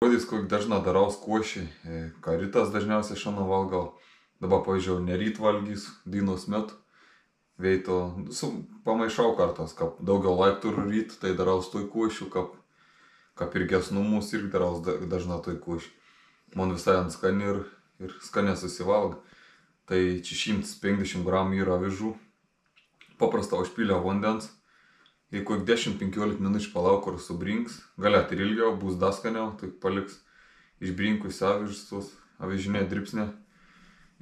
Rodys, kokį dažną darau košį, ką rytas dažniausiai šiandien valgau. Dabar, pavyzdžiui, ne ryt valgys, dienos metu. Veito, pamaišau kartas, kad daugiau laik turiu ryt, tai darau toj košių, kad ir gesnumus irgi darau dažna toj košį. Man visai ant skani ir skanė susivalga. Tai čia 150 gramų yra avižų. Paprasta užpylę vandens. Jeigu 10-15 minučių palauk, kur subrinks, galėt ir ilgiau, bus dar skaniau, tai paliks išbrinkus avižus, avižinė dripsnė.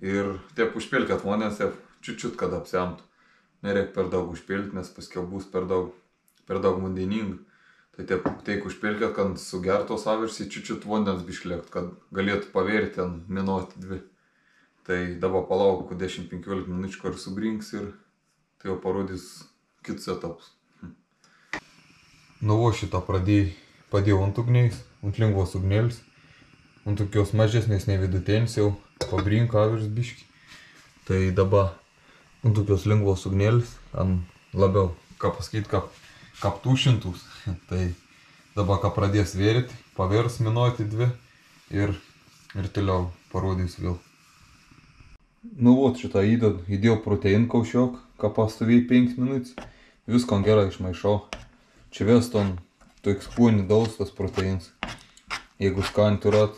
Ir taip užpilkit vandens, taip čiut-čiut, kad apsemtų. Nereik per daug užpilti, nes paskiau bus per daug vandeninga. Tai taip užpilkit, kad sugertos avižus į čiut-čiut vandens bišlėkt, kad galėtų pavėrti ten minutį dvi. Tai dabar palauk 10-15 minučių, kur subrinks ir tai jau parodys kitus etapus. Nu, šitą padėjau ant ugniais, ant lengvos ugnėlis, ant tokios mažesnės nei vidutėnis jau pabrinko avižas biškį. Tai dabar ant tokios lengvos ugnėlis, ant labiau, ką pasakyti, kaip tušintus. Tai dabar, ką pradės vėryti, pavers minutį dvi ir toliau parodys vėl. Nu, šitą įdėjau proteiną kaušiok, ką pastovėjai 5 minutės, viską gerai išmaišau. Čia veston toks skonių daus tas proteinas. Jeigu skani turat,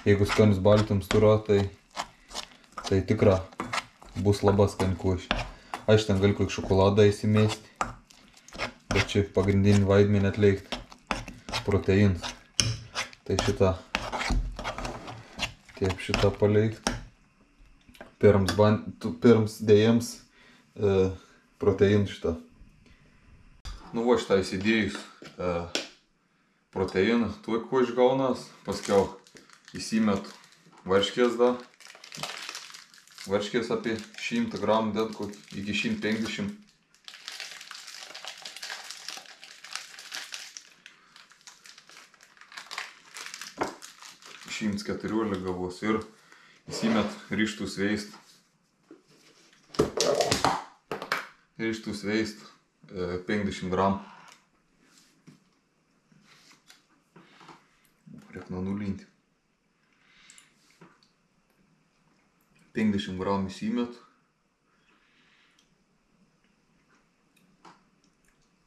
jeigu skanis baltams turat, tai tikra bus labai skani košė. Aš ten galiu kokį šokoladą įsimesti, bet čia pagrindinį vaidmenį atlikti proteinas. Tai šitą palikti. Pirms dėjams proteiną šitą. Nu, šitą įsidėjus proteiną, tuoj ko išgaunas, paskiau įsimet varškės da. Varškės apie 100 gramų dėt iki 150. Šimts 14 gavos ir įsimet ryžtus veist. Ryžtus veist 50 gramų. Reik nunulinti. 50 gramų įsimet.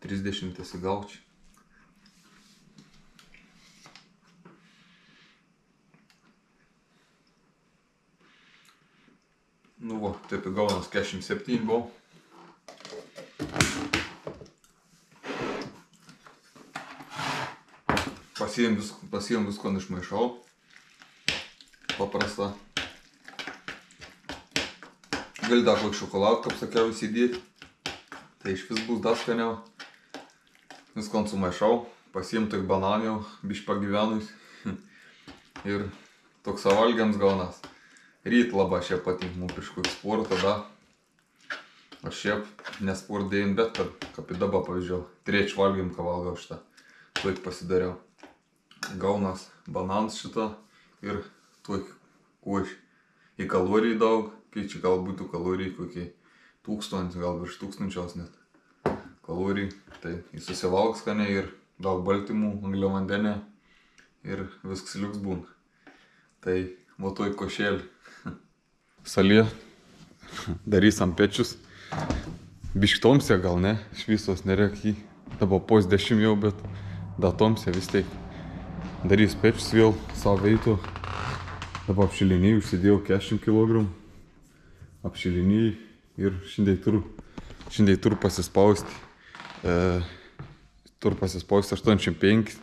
30 įsigaučiu. Nu, taip įgaunas 47 buvo. Pasiėm visko išmaišau. Paprasta. Gali dar kokį šokoladą, kaip sakiau, įsidėti. Tai iš vis bus dar skaniau. Visko sumaišau. Pasiėm tik bananų, biškį pagyvenus. Ir toks savalgiams gaunas. Ryt labai šiaip patink mums prieš kokį sportą, da. Aš šiaip nesport dėjim, bet kaip į dabar pavyzdžiui, trečią valgym, ką valgau šitą. Tuoj pasidariau. Gaunas bananas šitą ir tuoj košį. Į kalorijų daug, kai čia gal būtų kalorijų kokie 1000, gal virš 1000 net kalorijų. Tai jis susivalgs skaniai ir daug baltymų, angliavandenė ir viskas liuks būna. Tai tuoj košėlį. Salė darys ant pečius. Biški tomsė gal ne, iš visos nereik jį. Dabar pos 10 jau, bet da tomsė vis teik. Darys pečius vėl savo veitų. Dabar apšilinėjai, užsidėjau 40 kg. Apšilinėjai ir šiandien turiu pasispausti. Turiu pasispausti 85.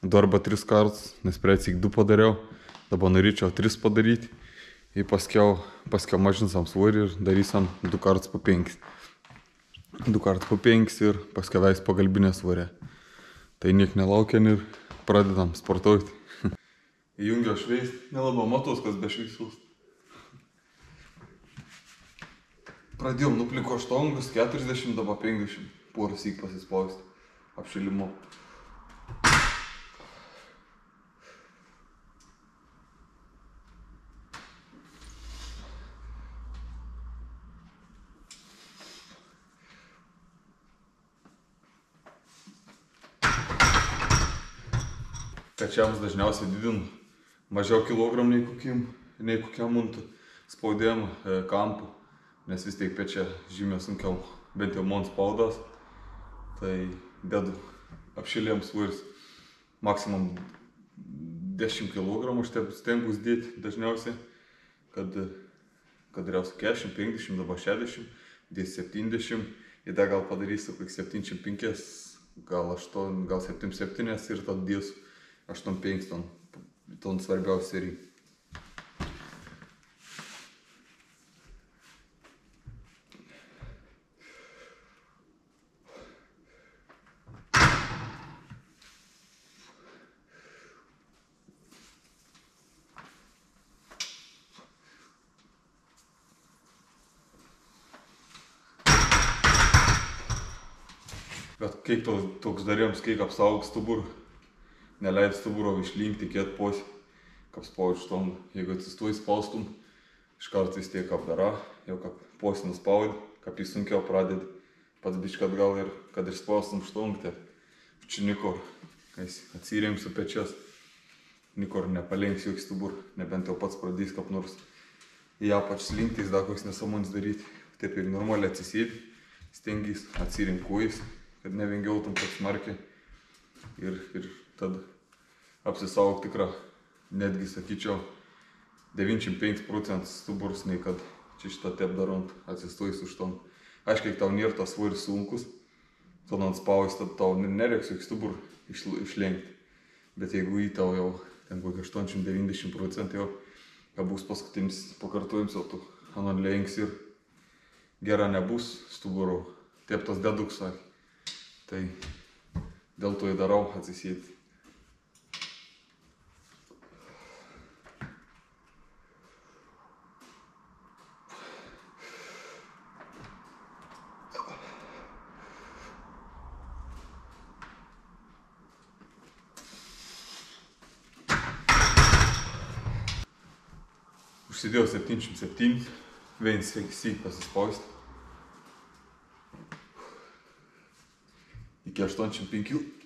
Du arba 3 kartus, nes pradėsik 2 padariau. Dabar norėčiau 3 padaryti. Ir paskiau mažinsam svorį ir darysim 2 kartus po 5. 2 kartus po 5 ir paskiau veis pagalbinę svorę. Tai niek nelaukiam ir pradedam sportuoti. Įjungiau šveist, nelabai matos, kas be šveistus. Pradėjom nupliko štongus, 40, dabar 50. Porąsyk pasispausti apšilimu. pečiams dažniausiai didinu mažiau kilogramų nei kokiam ant spaudimo kampų, nes vis tiek pečia žymiai sunkiau, bent jau man spaudas. Tai dedu apšilėm svoris maksimum 10 kg, aš stengiuosi dėti dažniausiai, kad geriausiai 40, 50, dabar 60, 70, ir dar gal padarysiu 75, gal 8, gal 77 ir tada dėsiu 85 ton svarbiausių serijų. Bet kaip toks darėms, kaip apsaugs stuburą, neleid stuburo išlinkti, tikėt posi, kaip spaudži štongą. Jeigu atsistoji spaustum, iš karto vis tiek apdara, jau kaip posi nuspaudi, kaip jis sunkiau pradedi, pats biškai atgal ir kad ir spaustum štongą, tai čia nikor, kai atsiremsiu pečias, nikor nepalenks jokį stuburą, nebent jau pats pradės kaip nors į apač slinktis, dar koks nesąmonis daryti. Taip ir normaliai atsisėdi, stengiais atsiremti kojas, kad nevingiautum taip smarkiai ir tada apsisaug tikrą, netgi sakyčiau, 95% stuburus, nei kad čia šitą taip darant atsistojus už tom. Aiškiai, tau nėra tas svoris sunkus, tada ant spaus, tad tau nereiks jokį stuburų išlenkti. Bet jeigu į tau jau ten kokį 80-90% jau bus paskutinis pakartojims, jau tu anon lenksi ir gera nebus stuburo, taip tas deduks sakė. Tai dėl to įdarau atsisėti. Užsidėjau 77, vienas reikia pasispausti. Iki 85.